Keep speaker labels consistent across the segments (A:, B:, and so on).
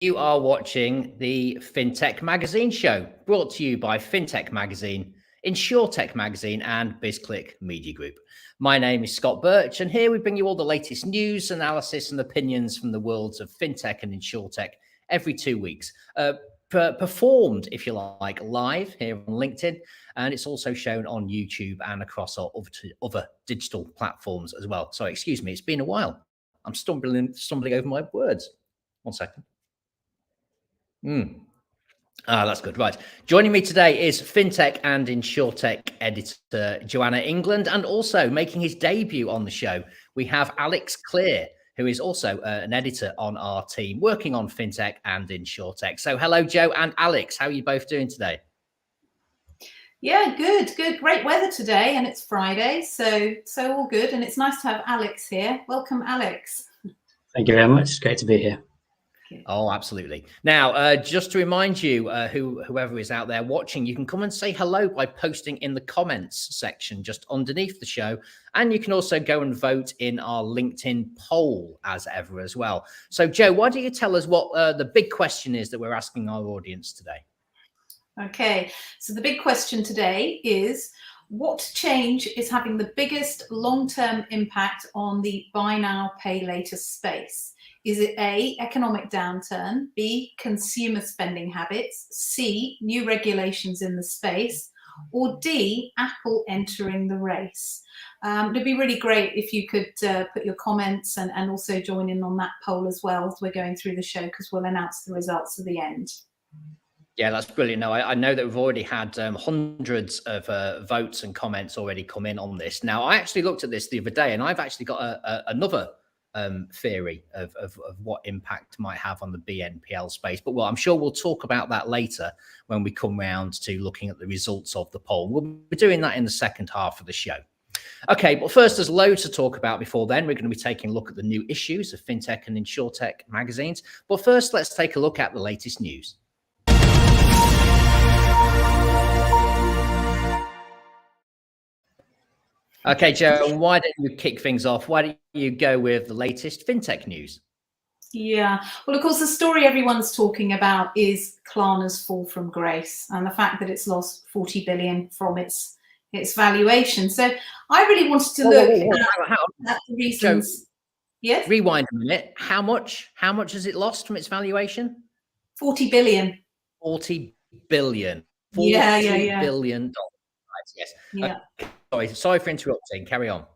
A: You are watching the FinTech Magazine show, brought to you by FinTech Magazine, InsurTech Magazine, and BizClik Media Group. My name is Scott Birch, and here we bring you all the latest news, analysis, and opinions from the worlds of FinTech and InsurTech every 2 weeks. Performed, if you like, live here on LinkedIn, and it's also shown on YouTube and across our other digital platforms as well. Sorry, excuse me, it's been a while. I'm stumbling over my words. 1 second. That's good. Right. Joining me today is FinTech and InsurTech editor Joanna England, and also making his debut on the show, we have Alex Clear, who is also an editor on our team working on FinTech and InsurTech. So hello, Joe and Alex. How are you both doing today?
B: Yeah, good. Great weather today, and it's Friday, so all good. And it's nice to have Alex here. Welcome, Alex.
C: Thank you very much. It's great to be here.
A: Oh, absolutely. Now, just to remind you, whoever is out there watching, you can come and say hello by posting in the comments section just underneath the show. And you can also go and vote in our LinkedIn poll as ever as well. So, Joe, why don't you tell us what the big question is that we're asking our audience today?
B: Okay, so the big question today is, what change is having the biggest long-term impact on the buy now, pay later space? Is it A, economic downturn, B, consumer spending habits, C, new regulations in the space, or D, Apple entering the race? It'd be really great if you could put your comments and also join in on that poll as well as we're going through the show, because we'll announce the results at the end.
A: Yeah, that's brilliant. No, I know that we've already had hundreds of votes and comments already come in on this. Now, I actually looked at this the other day, and I've actually got another theory of what impact might have on the BNPL space. But I'm sure we'll talk about that later when we come round to looking at the results of the poll. We'll be doing that in the second half of the show. Okay, but first, there's loads to talk about before then. We're going to be taking a look at the new issues of FinTech and InsurTech magazines. But first, let's take a look at the latest news. Okay, Joe, why don't you kick things off? Why don't you go with the latest FinTech news?
B: Yeah, well, of course, the story everyone's talking about is Klarna's fall from grace and the fact that it's lost 40 billion from its valuation. So I really wanted to look at the reasons.
A: Joe,
B: yes.
A: Rewind a minute. How much has it lost from its valuation?
B: 40 billion.
A: 40 billion.
B: Yeah.
A: Billion dollars. Yes.
B: Yeah.
A: Sorry for interrupting. Carry on.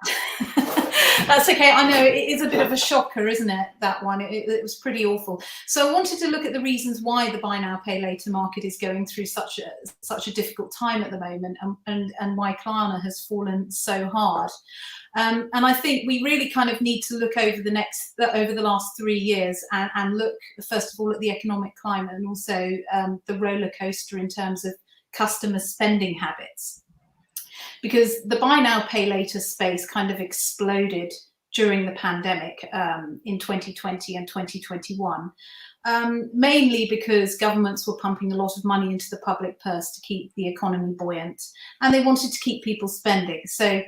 B: That's okay. I know it is a bit of a shocker, isn't it? That one. It was pretty awful. So I wanted to look at the reasons why the buy now, pay later market is going through such a difficult time at the moment, and why Klarna has fallen so hard. And I think we really kind of need to look over the last 3 years and look first of all at the economic climate and also the roller coaster in terms of customer spending habits. Because the buy now, pay later space kind of exploded during the pandemic in 2020 and 2021, mainly because governments were pumping a lot of money into the public purse to keep the economy buoyant, and they wanted to keep people spending. So,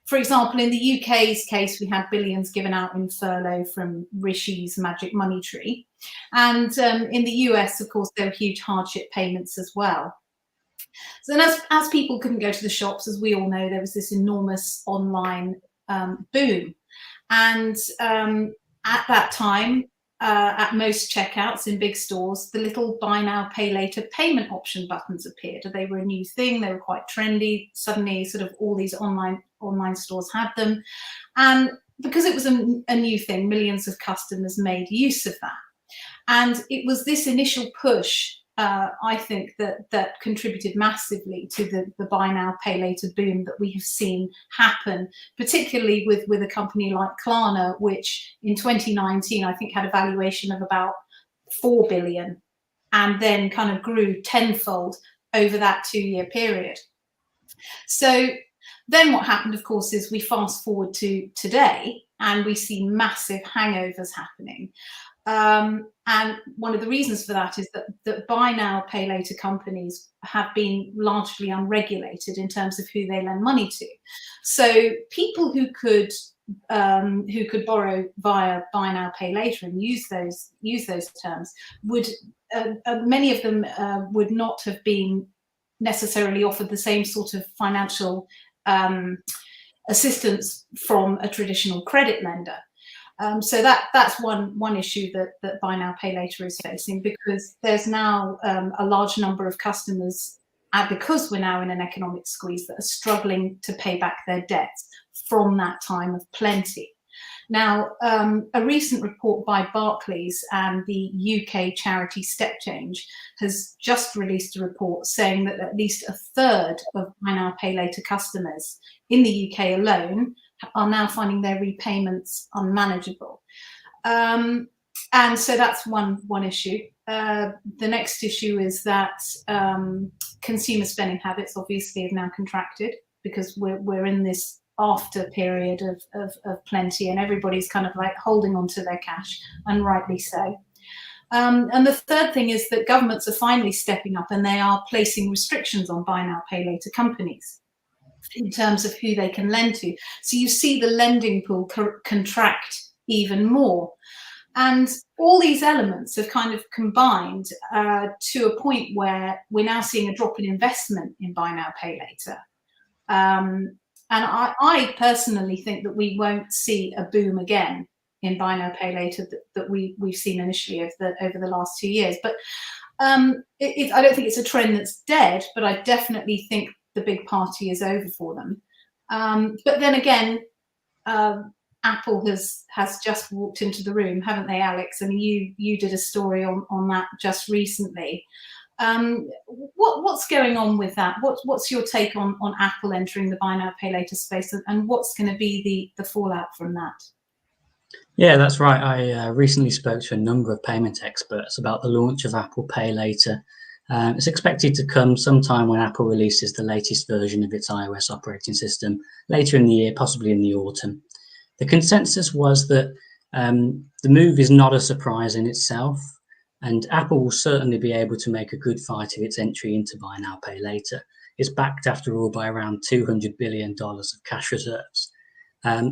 B: for example, in the UK's case, we had billions given out in furlough from Rishi's magic money tree. And in the US, of course, there were huge hardship payments as well. So then as people couldn't go to the shops, as we all know, there was this enormous online boom. And at that time, at most checkouts in big stores, the little buy now, pay later payment option buttons appeared. They were a new thing. They were quite trendy. Suddenly, sort of all these online stores had them. And because it was a new thing, millions of customers made use of that. And it was this initial push, I think, that contributed massively to the buy now, pay later boom that we have seen happen, particularly with a company like Klarna, which in 2019, I think had a valuation of about 4 billion and then kind of grew tenfold over that 2-year period. So then what happened, of course, is we fast forward to today and we see massive hangovers happening. And one of the reasons for that is that buy now, pay later companies have been largely unregulated in terms of who they lend money to. So people who could who could borrow via buy now, pay later and use those terms would many of them would not have been necessarily offered the same sort of financial assistance from a traditional credit lender. So that's one issue that buy now, pay later is facing, because there's now a large number of customers, and because we're now in an economic squeeze, that are struggling to pay back their debts from that time of plenty. Now, a recent report by Barclays and the UK charity Step Change has just released a report saying that at least a third of buy now, pay later customers in the UK alone are now finding their repayments unmanageable. And so that's one issue. The next issue is that consumer spending habits obviously have now contracted, because we're in this after period of plenty, and everybody's kind of like holding on to their cash, and rightly so. And the third thing is that governments are finally stepping up, and they are placing restrictions on buy now, pay later companies in terms of who they can lend to. So you see the lending pool contract even more. And all these elements have kind of combined to a point where we're now seeing a drop in investment in buy now, pay later. And I personally think that we won't see a boom again in buy now, pay later that we've seen initially over the last 2 years. But I don't think it's a trend that's dead, but I definitely think the big party is over for them. But then again, Apple has just walked into the room, haven't they, Alex? I mean, you did a story on that just recently. What's going on with that? What's your take on Apple entering the buy now, pay later space, and what's going to be the fallout from that?
C: Yeah, that's right. I recently spoke to a number of payment experts about the launch of Apple Pay Later. It's expected to come sometime when Apple releases the latest version of its iOS operating system later in the year, possibly in the autumn. The consensus was that the move is not a surprise in itself, and Apple will certainly be able to make a good fight of its entry into buy now, pay later. It's backed, after all, by around $200 billion of cash reserves.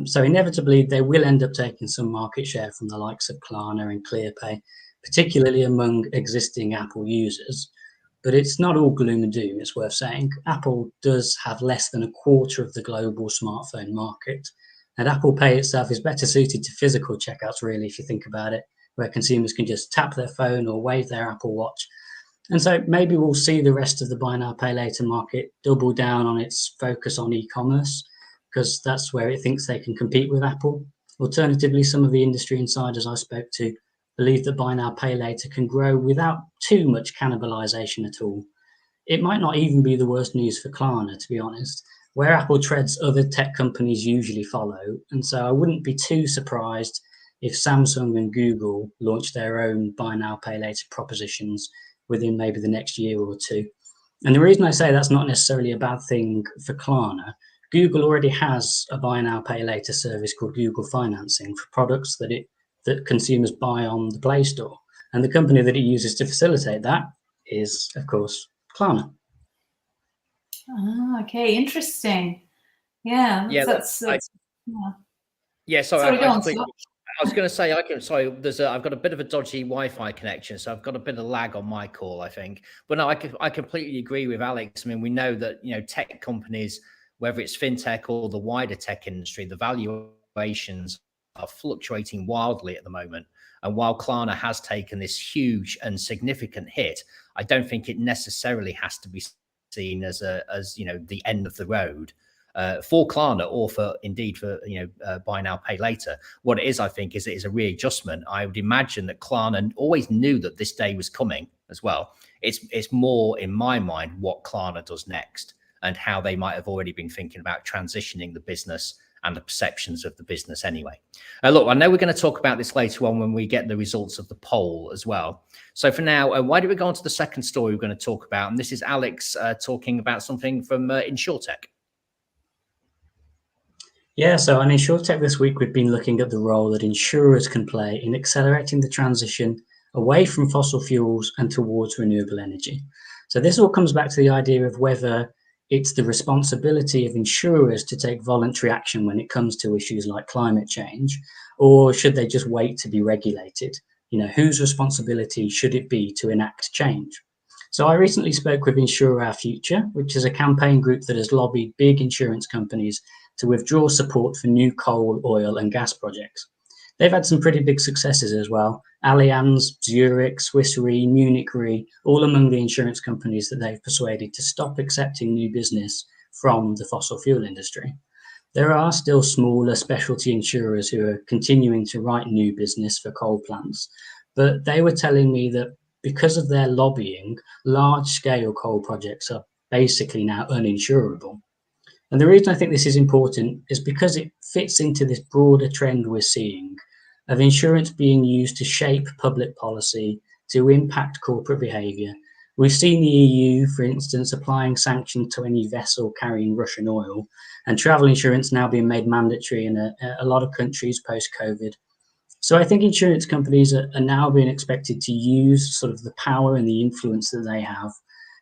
C: So inevitably, they will end up taking some market share from the likes of Klarna and ClearPay, particularly among existing Apple users. But it's not all gloom and doom, it's worth saying. Apple does have less than a quarter of the global smartphone market, and Apple Pay itself is better suited to physical checkouts, really, if you think about it, where consumers can just tap their phone or wave their Apple Watch. And so maybe we'll see the rest of the buy now, pay later market double down on its focus on e-commerce, because that's where it thinks they can compete with Apple. Alternatively, some of the industry insiders I spoke to believe that buy now, pay later can grow without too much cannibalization at all. It might not even be the worst news for Klarna, to be honest. Where Apple treads, other tech companies usually follow, and so I wouldn't be too surprised if Samsung and Google launch their own buy now, pay later propositions within maybe the next year or two. And the reason I say that's not necessarily a bad thing for Klarna, Google already has a buy now, pay later service called Google Financing for products that consumers buy on the Play Store. And the company that it uses to facilitate that is, of course, Klarna.
B: Ah, okay, interesting. Yeah, that's
A: yeah.
B: Sorry, go on, Scott.
A: I was going to say, I've got a bit of a dodgy Wi-Fi connection, so I've got a bit of lag on my call, I think. But no, I completely agree with Alex. I mean, we know that, tech companies, whether it's fintech or the wider tech industry, the valuations are fluctuating wildly at the moment. And while Klarna has taken this huge and significant hit, I don't think it necessarily has to be seen as the end of the road for Klarna, or for buy now, pay later. What it is, I think, is it is a readjustment. I would imagine that Klarna always knew that this day was coming as well. It's more, in my mind, what Klarna does next, and how they might have already been thinking about transitioning the business and the perceptions of the business anyway. Look, I know we're going to talk about this later on when we get the results of the poll as well. So for now, why don't we go on to the second story we're going to talk about? And this is Alex talking about something from InsurTech.
C: Yeah, so on InsurTech this week, we've been looking at the role that insurers can play in accelerating the transition away from fossil fuels and towards renewable energy. So this all comes back to the idea of whether it's the responsibility of insurers to take voluntary action when it comes to issues like climate change, or should they just wait to be regulated? Whose responsibility should it be to enact change? So I recently spoke with Insure Our Future, which is a campaign group that has lobbied big insurance companies to withdraw support for new coal, oil and gas projects. They've had some pretty big successes as well. Allianz, Zurich, Swiss Re, Munich Re, all among the insurance companies that they've persuaded to stop accepting new business from the fossil fuel industry. There are still smaller specialty insurers who are continuing to write new business for coal plants, but they were telling me that because of their lobbying, large-scale coal projects are basically now uninsurable. And the reason I think this is important is because it fits into this broader trend we're seeing of insurance being used to shape public policy, to impact corporate behaviour. We've seen the EU, for instance, applying sanctions to any vessel carrying Russian oil, and travel insurance now being made mandatory in a lot of countries post-COVID. So I think insurance companies are now being expected to use sort of the power and the influence that they have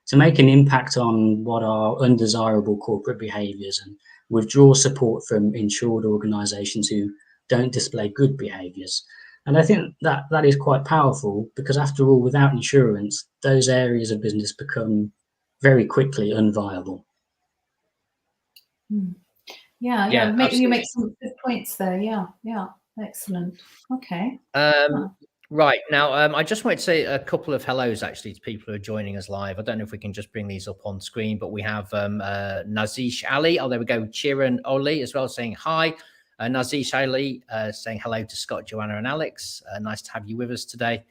C: to make an impact on what are undesirable corporate behaviours and withdraw support from insured organisations who don't display good behaviours. And I think that is quite powerful because, after all, without insurance, those areas of business become very quickly unviable.
B: Yeah, you make some good points there. Yeah, excellent. Okay.
A: Right, now I just wanted to say a couple of hellos actually to people who are joining us live. I don't know if we can just bring these up on screen, but we have Nazish Ali. Oh, there we go. Chiran Oli as well saying hi. Nazish Ali saying hello to Scott, Joanna and Alex. Nice to have you with us today.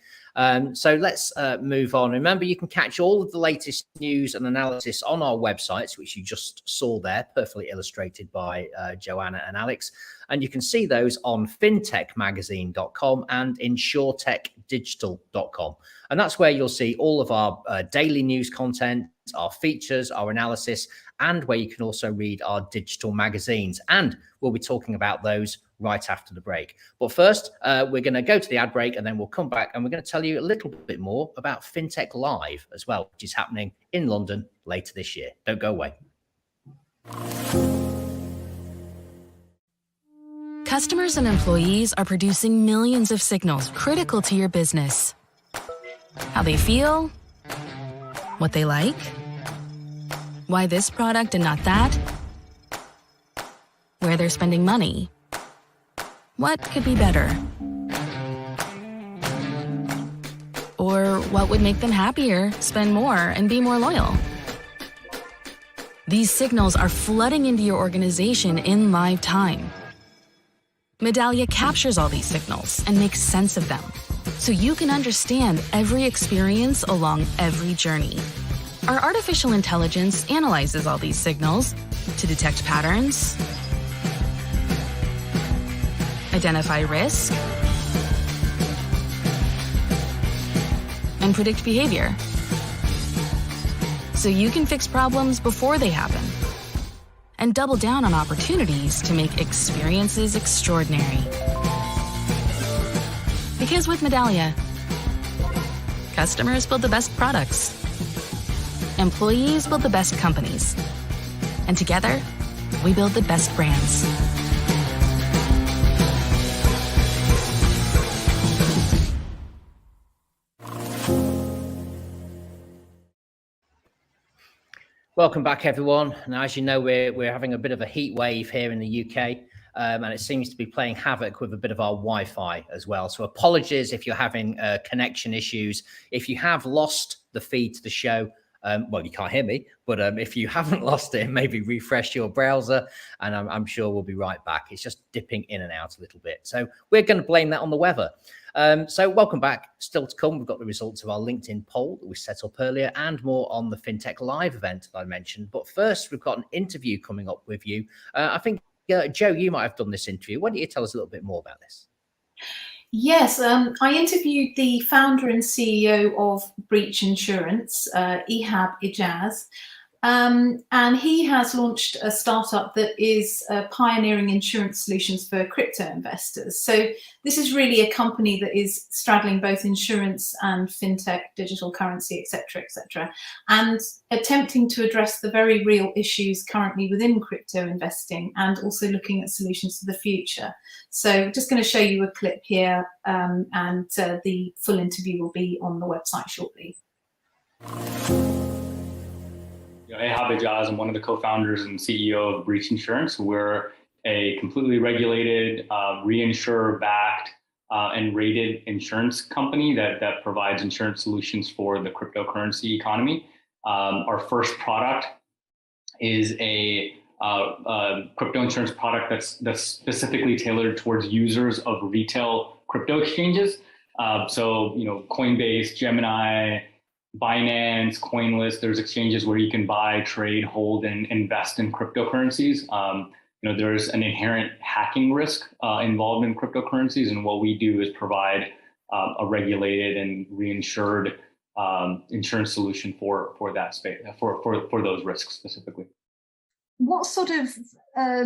A: So let's move on. Remember, you can catch all of the latest news and analysis on our websites, which you just saw there, perfectly illustrated by Joanna and Alex. And you can see those on fintechmagazine.com and insurtechdigital.com. And that's where you'll see all of our daily news content, our features, our analysis, and where you can also read our digital magazines. And we'll be talking about those right after the break. But first, we're going to go to the ad break, and then we'll come back and we're going to tell you a little bit more about FinTech Live as well, which is happening in London later this year. Don't go away.
D: Customers and employees are producing millions of signals critical to your business. How they feel, what they like, why this product and not that, where they're spending money, what could be better, or what would make them happier, spend more, and be more loyal. These signals are flooding into your organization in live time. Medallia captures all these signals and makes sense of them, so you can understand every experience along every journey. Our artificial intelligence analyzes all these signals to detect patterns, identify risk, and predict behavior, so you can fix problems before they happen and double down on opportunities to make experiences extraordinary. Because with Medallia, customers build the best products, employees build the best companies, and together, we build the best brands.
A: Welcome back, everyone. Now, as you know, we're having a bit of a heat wave here in the UK, and it seems to be playing havoc with a bit of our Wi-Fi as well. So apologies if you're having connection issues. If you have lost the feed to the show, well, you can't hear me, but if you haven't lost it, maybe refresh your browser, and I'm sure we'll be right back. It's just dipping in and out a little bit. So we're going to blame that on the weather. So welcome back. Still to come, we've got the results of our LinkedIn poll that we set up earlier and more on the FinTech Live event that I mentioned. But first, we've got an interview coming up with you. I think, Joe, you might have done this interview. Why don't you tell us a little bit more about this?
B: Yes, I interviewed the founder and CEO of Birch Insurance, Ihab Ijaz. And he has launched a startup that is pioneering insurance solutions for crypto investors. So this is really a company that is straddling both insurance and fintech, digital currency, etc., and attempting to address the very real issues currently within crypto investing, and also looking at solutions for the future. So just going to show you a clip here, and the full interview will be on the website shortly.
E: I'm one of the co-founders and CEO of Birch Insurance. We're a completely regulated, reinsurer-backed, and rated insurance company that provides insurance solutions for the cryptocurrency economy. Our first product is a crypto insurance product that's specifically tailored towards users of retail crypto exchanges. So, Coinbase, Gemini, Binance, CoinList, there's exchanges where you can buy, trade, hold, and invest in cryptocurrencies. There's an inherent hacking risk involved in cryptocurrencies, and what we do is provide a regulated and reinsured insurance solution for that space, for those risks specifically.
B: What sort of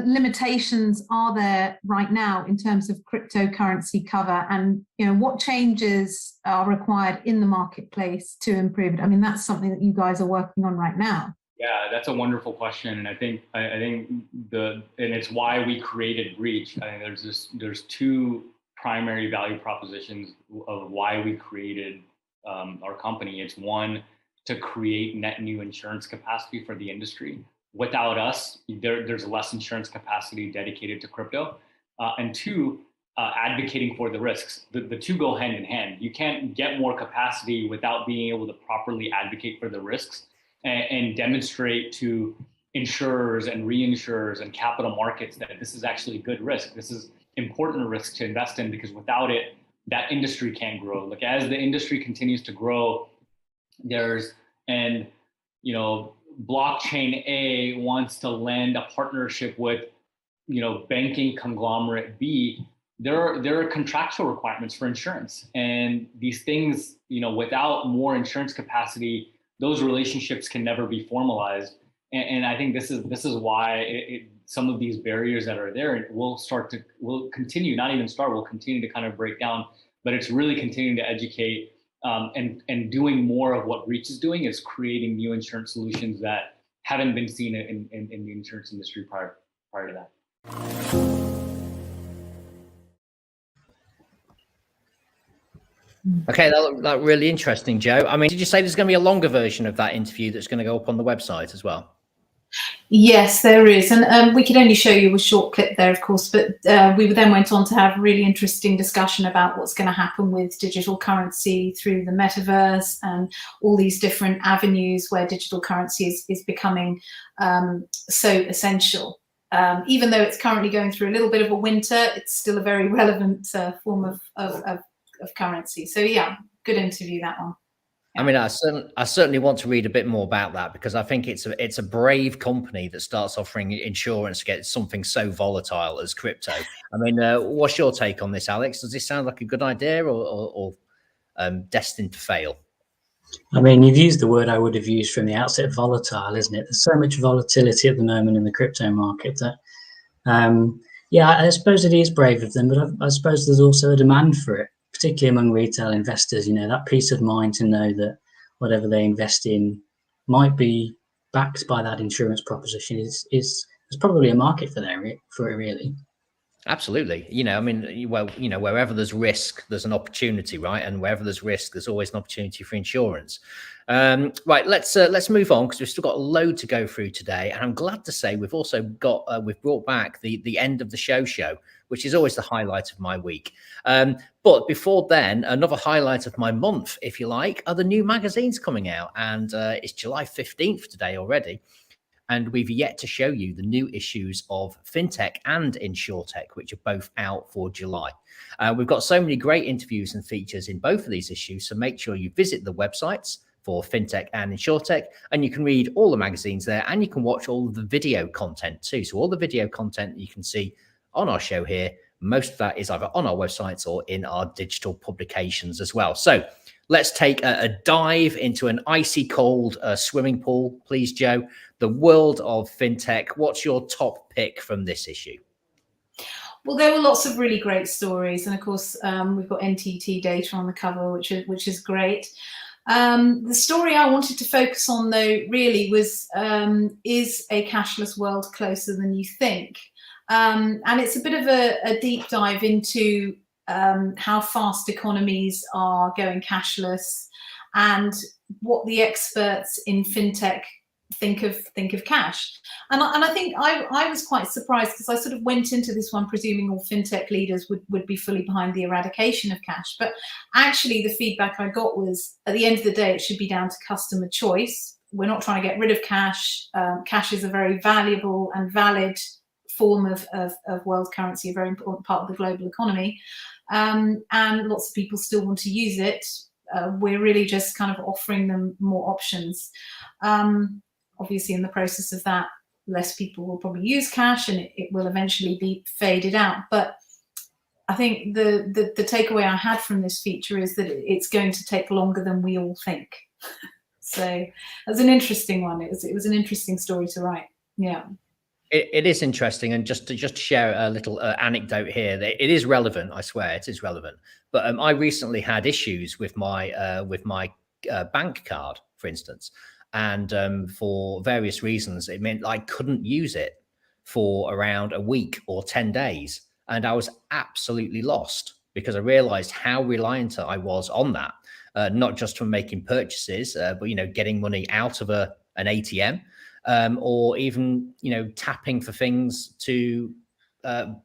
B: limitations are there right now in terms of cryptocurrency cover, and what changes are required in the marketplace to improve it? I mean, that's something that you guys are working on right now.
E: Yeah, that's a wonderful question, and I think it's why we created Birch. I think there's two primary value propositions of why we created our company. It's one, to create net new insurance capacity for the industry. Without us, there's less insurance capacity dedicated to crypto. And two, advocating for the risks. The two go hand in hand. You can't get more capacity without being able to properly advocate for the risks and demonstrate to insurers and reinsurers and capital markets that this is actually good risk. This is important risk to invest in, because without it, that industry can't grow. Like, as the industry continues to grow, blockchain A wants to land a partnership with, banking conglomerate B. There are contractual requirements for insurance, and these things, without more insurance capacity, those relationships can never be formalized. And I think this is why some of these barriers that are there will continue to kind of break down. But it's really continuing to educate. And doing more of what Birch is doing, is creating new insurance solutions that haven't been seen in the insurance industry prior to that.
A: Okay, that looked really interesting, Joe. I mean, did you say there's going to be a longer version of that interview that's going to go up on the website as well?
B: Yes, there is, and we could only show you a short clip there, of course, but we then went on to have a really interesting discussion about what's going to happen with digital currency through the metaverse and all these different avenues where digital currency is becoming so essential. Even though it's currently going through a little bit of a winter, it's still a very relevant form of currency. So yeah, good interview, that one.
A: I mean, I certainly want to read a bit more about that, because I think it's a brave company that starts offering insurance against something so volatile as crypto. I mean, what's your take on this, Alex? Does this sound like a good idea, or destined to fail?
C: I mean, you've used the word I would have used from the outset, volatile, isn't it? There's so much volatility at the moment in the crypto market that, I suppose it is brave of them, but I suppose there's also a demand for it, particularly among retail investors. that peace of mind to know that whatever they invest in might be backed by that insurance proposition is probably a market for it, really.
A: Absolutely. Wherever there's risk, there's an opportunity, right? And wherever there's risk, there's always an opportunity for insurance. Right, let's move on, because we've still got a load to go through today. And I'm glad to say we've also got we've brought back the end of the show, which is always the highlight of my week. But before then, another highlight of my month, if you like, are the new magazines coming out. And it's July 15th today already. And we've yet to show you the new issues of FinTech and InsurTech, which are both out for July. We've got so many great interviews and features in both of these issues, so make sure you visit the websites for FinTech and InsurTech, and you can read all the magazines there, and you can watch all of the video content too. So all the video content you can see on our show here, most of that is either on our websites or in our digital publications as well. So let's take a dive into an icy cold swimming pool, please, Joe. The world of fintech. What's your top pick from this issue?
B: Well, there were lots of really great stories, and of course, we've got NTT data on the cover, which is great. The story I wanted to focus on, though, really was, is a cashless world closer than you think? And it's a bit of a deep dive into how fast economies are going cashless and what the experts in fintech think of cash. And I think I was quite surprised, because I sort of went into this one presuming all fintech leaders would be fully behind the eradication of cash. But actually the feedback I got was, at the end of the day, it should be down to customer choice. We're not trying to get rid of cash. Cash is a very valuable and valid form of world currency, a very important part of the global economy. And lots of people still want to use it. We're really just kind of offering them more options. Obviously, in the process of that, less people will probably use cash, and it will eventually be faded out. But I think the takeaway I had from this feature is that it's going to take longer than we all think. So that's an interesting one. It was an interesting story to write. Yeah.
A: It is interesting, and just to share a little anecdote here. It is relevant, I swear, it is relevant. But I recently had issues with my bank card, for instance, and for various reasons, it meant I couldn't use it for around a week or 10 days, and I was absolutely lost because I realized how reliant I was on that, not just from making purchases, but getting money out of an ATM. Or even, tapping for things to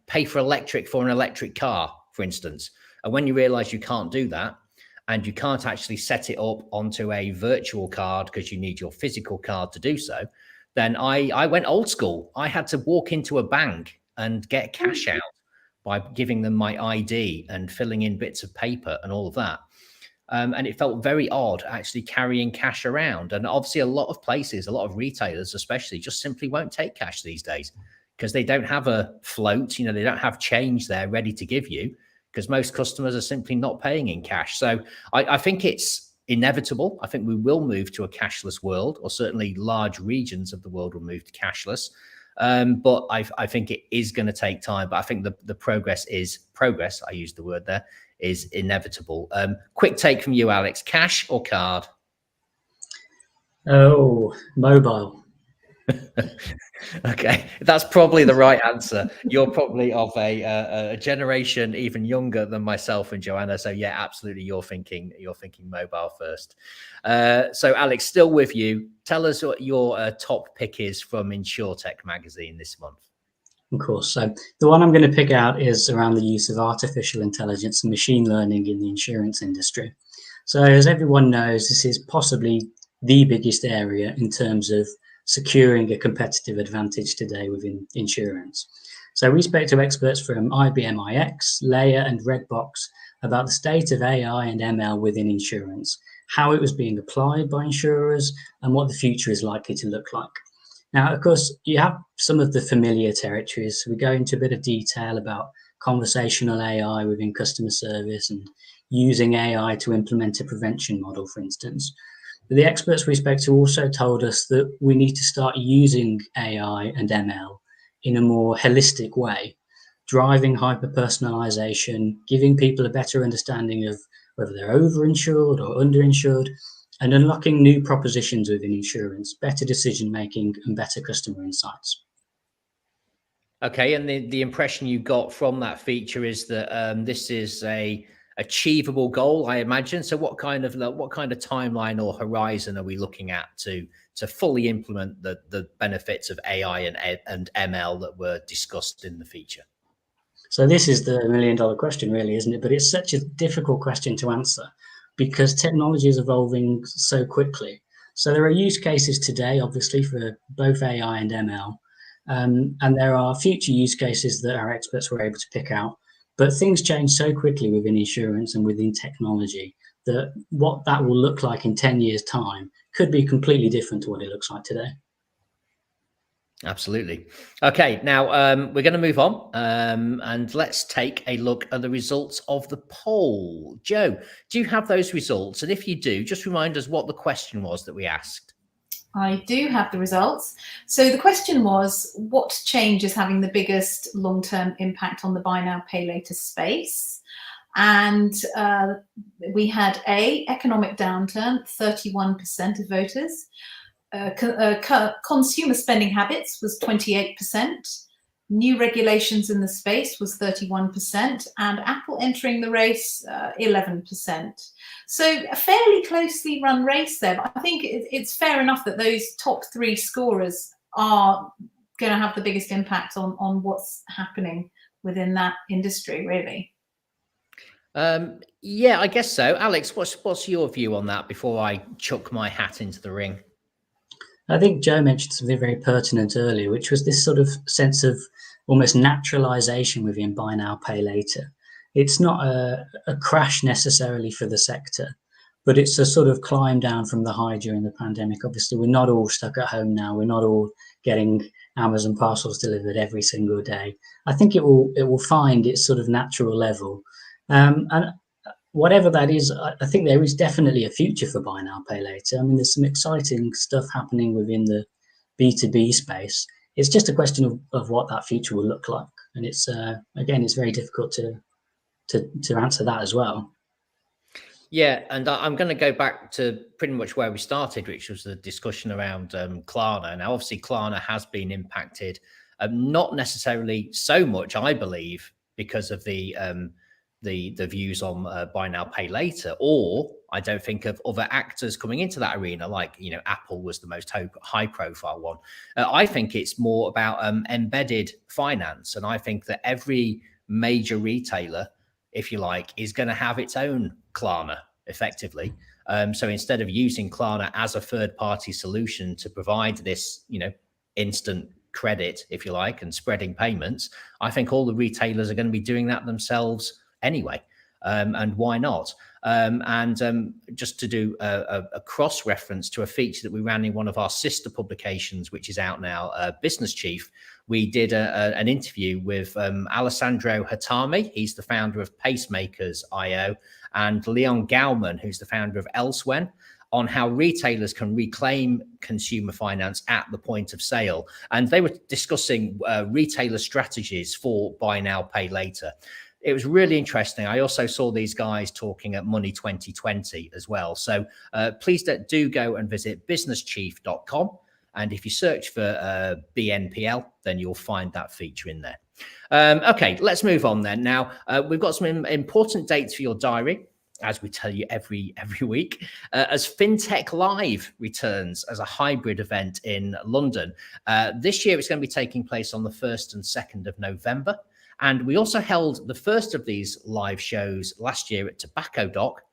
A: pay for electric for an electric car, for instance. And when you realize you can't do that, and you can't actually set it up onto a virtual card because you need your physical card to do so, then I went old school. I had to walk into a bank and get cash out by giving them my ID and filling in bits of paper and all of that. And it felt very odd actually carrying cash around. And obviously a lot of places, a lot of retailers especially, just simply won't take cash these days because they don't have a float, they don't have change there ready to give you, because most customers are simply not paying in cash. So I think it's inevitable. I think we will move to a cashless world, or certainly large regions of the world will move to cashless. But I think it is going to take time. But I think the progress, I used the word there, is inevitable. Quick take from you, Alex: cash or card?
C: Oh, mobile.
A: Okay, that's probably the right answer. You're probably of a generation even younger than myself and Joanna. So yeah, absolutely, you're thinking mobile first. So Alex, still with you. Tell us what your top pick is from InsurTech magazine this month.
C: Of course. So the one I'm going to pick out is around the use of artificial intelligence and machine learning in the insurance industry. So as everyone knows, this is possibly the biggest area in terms of securing a competitive advantage today within insurance. So we spoke to experts from IBM iX, Layer and Redbox about the state of AI and ML within insurance, how it was being applied by insurers, and what the future is likely to look like. Now, of course, you have some of the familiar territories. We go into a bit of detail about conversational AI within customer service and using AI to implement a prevention model, for instance. But the experts we spoke to also told us that we need to start using AI and ML in a more holistic way, driving hyper-personalization, giving people a better understanding of whether they're overinsured or underinsured, and unlocking new propositions within insurance, better decision-making and better customer insights.
A: Okay, and the impression you got from that feature is that this is a achievable goal, I imagine. So what kind of timeline or horizon are we looking at to fully implement the benefits of AI and ML that were discussed in the feature?
C: So this is the $1 million question, really, isn't it? But it's such a difficult question to answer because technology is evolving so quickly. So there are use cases today, obviously, for both AI and ML. And there are future use cases that our experts were able to pick out. But things change so quickly within insurance and within technology that what that will look like in 10 years' time could be completely different to what it looks like today.
A: Absolutely. Okay, now we're going to move on and let's take a look at the results of the poll. Joe, do you have those results? And if you do, just remind us what the question was that we asked.
B: I do have the results. So the question was, what change is having the biggest long-term impact on the buy now, pay later space? And we had A, economic downturn, 31% of voters. Consumer spending habits was 28%. New regulations in the space was 31%, and Apple entering the race 11%. So a fairly closely run race there. But I think it's fair enough that those top three scorers are going to have the biggest impact on what's happening within that industry, really.
A: Yeah, I guess so. Alex, what's your view on that before I chuck my hat into the ring?
C: I think Joe mentioned something very pertinent earlier, which was this sort of sense of almost naturalization within buy now, pay later. It's not a crash necessarily for the sector, but it's a sort of climb down from the high during the pandemic. Obviously, we're not all stuck at home now. We're not all getting Amazon parcels delivered every single day. I think it will find its sort of natural level. And whatever that is, I think there is definitely a future for buy now, pay later. I mean, there's some exciting stuff happening within the B2B space. It's just a question of what that future will look like. And it's, again, it's very difficult to answer that as well.
A: Yeah, and I'm going to go back to pretty much where we started, which was the discussion around Klarna. Now, obviously, Klarna has been impacted, not necessarily so much, I believe, because of the views on buy now, pay later, or I don't think of other actors coming into that arena, like, you know, Apple was the most high profile one. I think it's more about embedded finance. And I think that every major retailer, if you like, is going to have its own Klarna effectively. So instead of using Klarna as a third party solution to provide this, you know, instant credit, if you like, and spreading payments, I think all the retailers are going to be doing that themselves anyway. And why not? Just to do a cross reference to a feature that we ran in one of our sister publications, which is out now, Business Chief, we did an interview with Alessandro Hatami. He's the founder of Pacemakers.io, and Leon Gauman, who's the founder of Elsewhen, on how retailers can reclaim consumer finance at the point of sale. And they were discussing retailer strategies for buy now, pay later. It was really interesting. I also saw these guys talking at Money 2020 as well. So please do go and visit businesschief.com. And if you search for BNPL, then you'll find that feature in there. Okay, let's move on then. Now, we've got some important dates for your diary, as we tell you every week, as FinTech Live returns as a hybrid event in London. This year, it's going to be taking place on the 1st and 2nd of November. And we also held the first of these live shows last year at Tobacco Dock.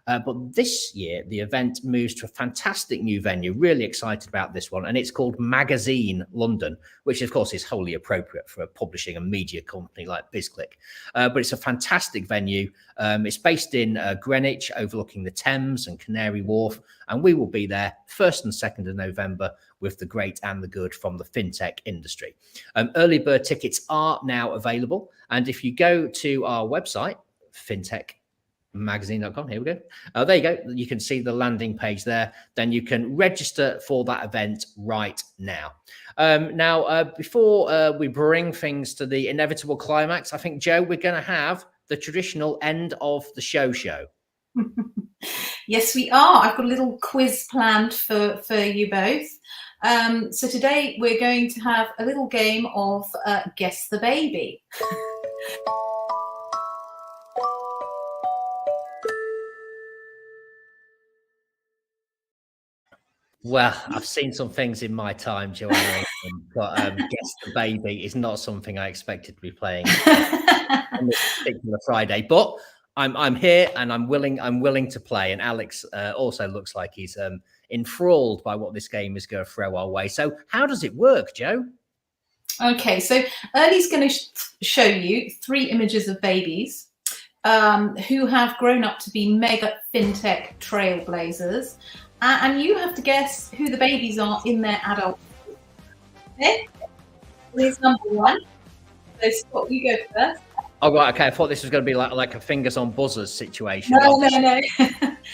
A: But this year, the event moves to a fantastic new venue. Really excited about this one. And it's called Magazine London, which, of course, is wholly appropriate for a publishing and media company like BizClik. But it's a fantastic venue. It's based in Greenwich, overlooking the Thames and Canary Wharf. And we will be there 1st and 2nd of November with the great and the good from the fintech industry. Early bird tickets are now available. And if you go to our website, fintechmagazine.com, here we go. There you go. You can see the landing page there. Then you can register for that event right now. Before we bring things to the inevitable climax, I think, Joe, we're going to have the traditional end of the show.
B: Yes, we are. I've got a little quiz planned for you both. So today we're going to have a little game of Guess the Baby.
A: Well, I've seen some things in my time, Joanna, but Guess the Baby is not something I expected to be playing on this particular Friday. But I'm here and I'm willing to play. And Alex also looks like he's enthralled by what this game is going to throw our way. So how does it work, Joe?
B: Okay, so Early's going to show you 3 images of babies who have grown up to be mega fintech trailblazers. And you have to guess who the babies are in their adult. Okay. Here's number 1. So Scott, you go first.
A: Oh, right. Okay. I thought this was going to be like a fingers on buzzers situation.
B: No.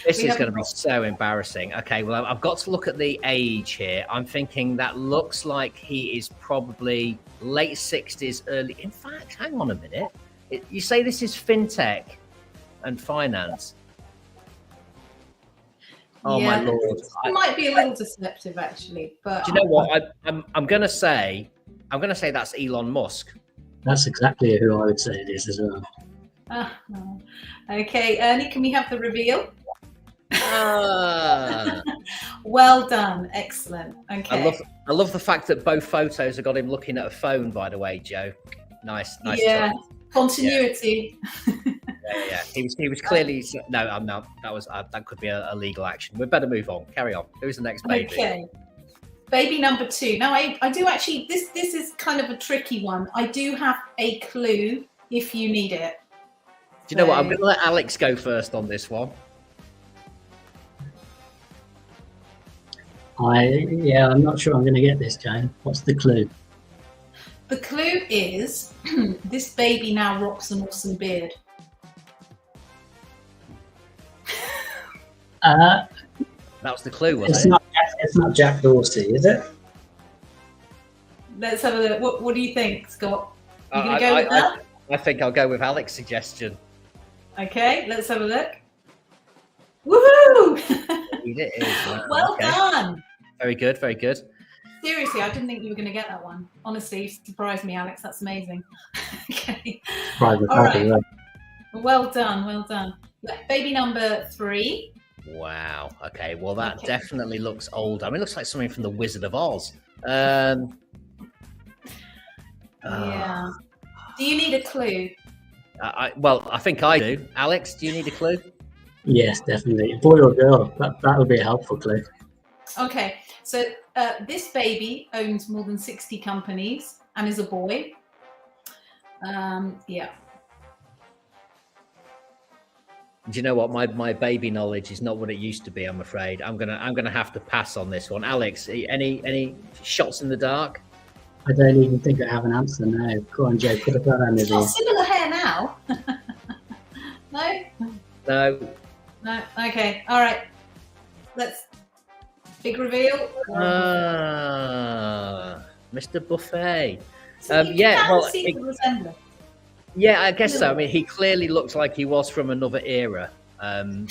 A: This is going to be so embarrassing. Okay. Well, I've got to look at the age here. I'm thinking that looks like he is probably late 60s, early. In fact, hang on a minute. You say this is fintech and finance. Oh,
B: yeah,
A: my Lord.
B: It might be a little deceptive, actually. But
A: do you know what? I'm going to say that's Elon Musk.
C: That's exactly who I would say it is as well.
B: Okay, Ernie, can we have the reveal?
A: Ah.
B: Well done, excellent. Okay.
A: I love the fact that both photos have got him looking at a phone. By the way, Joe, nice.
B: Yeah, continuity.
A: Yeah. He was clearly no. I'm not. That could be a legal action. We better move on. Carry on. Who's the next baby?
B: Okay. Baby number 2. Now, I do actually, this is kind of a tricky one. I do have a clue if you need it.
A: Do you know what? I'm going to let Alex go first on this one.
C: I'm not sure I'm going to get this, Jane. What's the clue?
B: The clue is this baby now rocks an awesome beard.
A: That was the clue, wasn't it?
C: It's not Jack Dorsey, is it?
B: Let's have a look. What do you think, Scott? You going to go with that?
A: I think I'll go with Alex's suggestion.
B: Okay, let's have a look. Woohoo!
A: It is. Wow,
B: well done.
A: Very good, very good.
B: Seriously, I didn't think you were going to get that one. Honestly, you surprised me, Alex. That's amazing. Okay. All right. Well done, well done. Baby number 3.
A: Wow. Okay. Well, that definitely looks old. I mean, it looks like something from the Wizard of Oz. Yeah.
B: Do you need a clue?
A: Well, I think I do. Alex, do you need a clue?
C: Yes, definitely. Boy or girl? That would be a helpful clue.
B: Okay. So this baby owns more than 60 companies and is a boy. Yeah.
A: Do you know what? My baby knowledge is not what it used to be. I'm afraid. I'm gonna have to pass on this one. Alex, any shots in the dark?
C: I don't even think I have an answer now. Go on, Joe. Put a phone on
B: It's got similar hair now. No. Okay. All right. Let's big reveal.
A: Mr. Buffet.
B: So you see the resemblance.
A: Yeah, I guess so. I mean, he clearly looks like he was from another era. So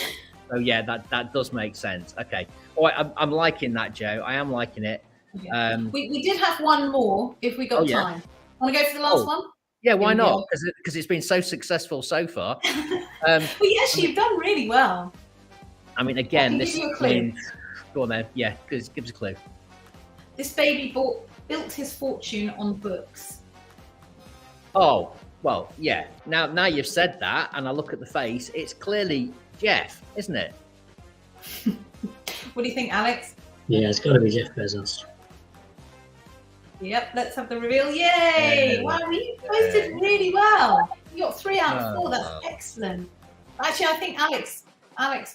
A: yeah, that does make sense. Okay. All right, I'm liking that, Joe. I am liking it.
B: Okay. We did have one more if we got time. Want to go for the last one?
A: Yeah, why not? Because it's been so successful so far.
B: Well, you've done really well.
A: I mean, again,
B: this is a clue.
A: Go on then. Yeah, give us a clue.
B: This baby built his fortune on books.
A: Oh, well, yeah. Now you've said that, and I look at the face, it's clearly Jeff, isn't it?
B: What do you think, Alex?
C: Yeah, it's got to be Jeff Bezos.
B: Yep, let's have the reveal. Yay! Wow, you guys did really well. You got 3 out of 4. That's excellent. Actually, I think Alex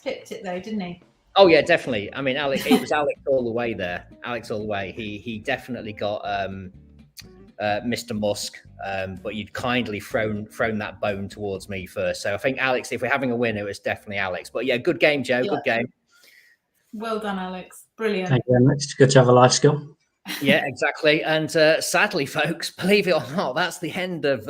B: pipped it though, didn't he?
A: Oh yeah, definitely. I mean, it was Alex all the way there. Alex all the way. He definitely got Mr. Musk, but you'd kindly thrown that bone towards me first. So I think Alex, if we're having a winner, it was definitely Alex. But yeah, good game, Joe. Yeah. Good game.
B: Well done, Alex. Brilliant.
C: Thank you very much. It's good to have a life skill.
A: Yeah, exactly. And sadly, folks, believe it or not, that's the end of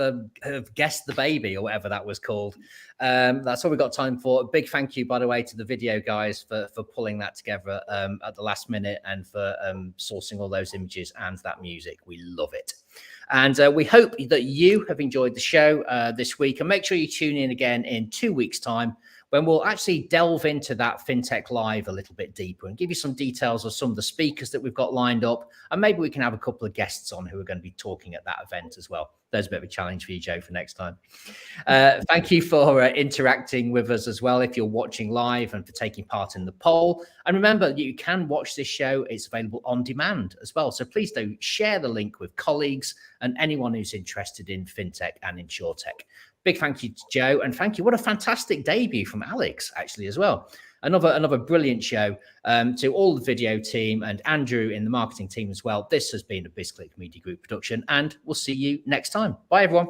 A: Guess the Baby or whatever that was called. That's all we've got time for. A big thank you, by the way, to the video guys for pulling that together at the last minute and for sourcing all those images and that music. We love it. And we hope that you have enjoyed the show this week. And make sure you tune in again in 2 weeks' time, when we'll actually delve into that FinTech Live a little bit deeper and give you some details of some of the speakers that we've got lined up. And maybe we can have a couple of guests on who are going to be talking at that event as well. There's a bit of a challenge for you, Joe, for next time. Thank you for interacting with us as well if you're watching live and for taking part in the poll. And remember, you can watch this show. It's available on demand as well. So please do share the link with colleagues and anyone who's interested in FinTech and InsurTech. Big thank you to Joe, and thank you. What a fantastic debut from Alex, actually, as well. another brilliant show. To all the video team and Andrew in the marketing team as well. This has been a BizClik Media Group production, and we'll see you next time. Bye, everyone.